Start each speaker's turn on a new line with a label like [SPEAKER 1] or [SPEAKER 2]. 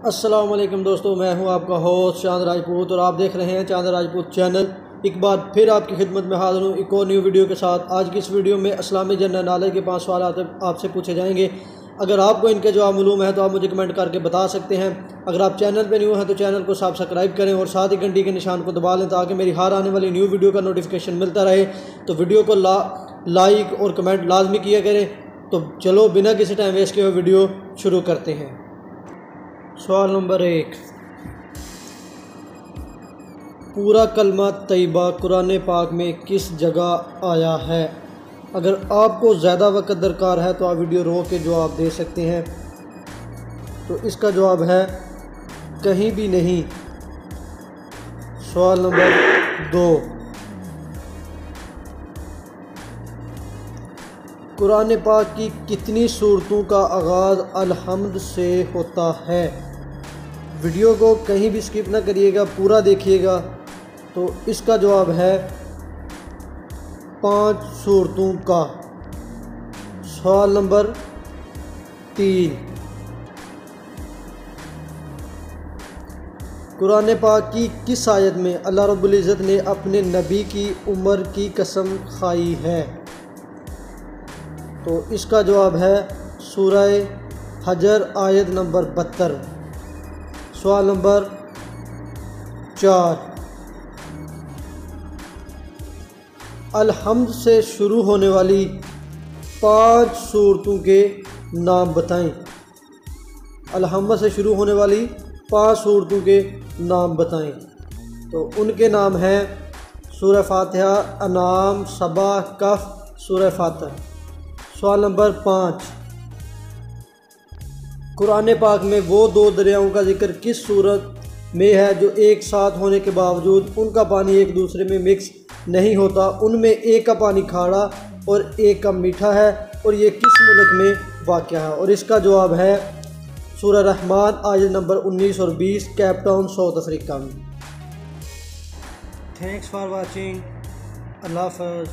[SPEAKER 1] अस्सलाम वालेकुम दोस्तों, मैं हूं आपका होस्ट चांद राजपूत और आप देख रहे हैं चांद राजपूत चैनल। एक बार फिर आपकी खिदमत में हाज़िर हूं एक और न्यू वीडियो के साथ। आज की इस वीडियो में इस्लामी जनरल नॉलेज के 5 सवाल आपसे पूछे जाएंगे। अगर आपको इनके जवाब मालूम है तो आप मुझे कमेंट करके बता सकते हैं। अगर आप चैनल पर न्यू हैं तो चैनल को सब्सक्राइब करें और साथ ही घंटी के निशान को दबा लें ताकि मेरी हर आने वाली न्यू वीडियो का नोटिफिकेशन मिलता रहे। तो वीडियो को लाइक और कमेंट लाजमी किया करें। तो चलो बिना किसी टाइम वेस्ट किए हुए वीडियो शुरू करते हैं। सवाल नंबर 1, पूरा कलमा तैयबा कुरान पाक में किस जगह आया है? अगर आपको ज़्यादा वक्त दरकार है तो आप वीडियो रोक के जवाब दे सकते हैं। तो इसका जवाब है कहीं भी नहीं। सवाल नंबर 2, कुरान पाक की कितनी सूरतों का आगाज़ अल-हम्द से होता है? वीडियो को कहीं भी स्किप ना करिएगा, पूरा देखिएगा। तो इसका जवाब है 5 सूरतों का। सवाल नंबर 3, कुरान पाक की किस आयत में अल्लाह रब्बुल इज़्ज़त ने अपने नबी की उम्र की कसम खाई है? तो इसका जवाब है सूरह हजर आयत नंबर 72। सवाल नंबर 4, अल-हम्द से शुरू होने वाली 5 सूरतों के नाम बताएं। अल-हम्द से शुरू होने वाली 5 सूरतों के नाम बताएं। तो उनके नाम हैं सूरह फातिहा, अनाम, सबा, कफ, सूरह फातिहा। सवाल नंबर 5, कुरान पाक में वो 2 दरियाओं का जिक्र किस सूरत में है जो एक साथ होने के बावजूद उनका पानी एक दूसरे में मिक्स नहीं होता? उनमें एक का पानी खारा और एक का मीठा है और ये किस मुल्क में वाक़या है? और इसका जवाब है सूरह रहमान आयत नंबर 19 और 20, केप टाउन, साउथ अफ्रीका में। Thanks for watching. अल्लाह हाफ़िज़।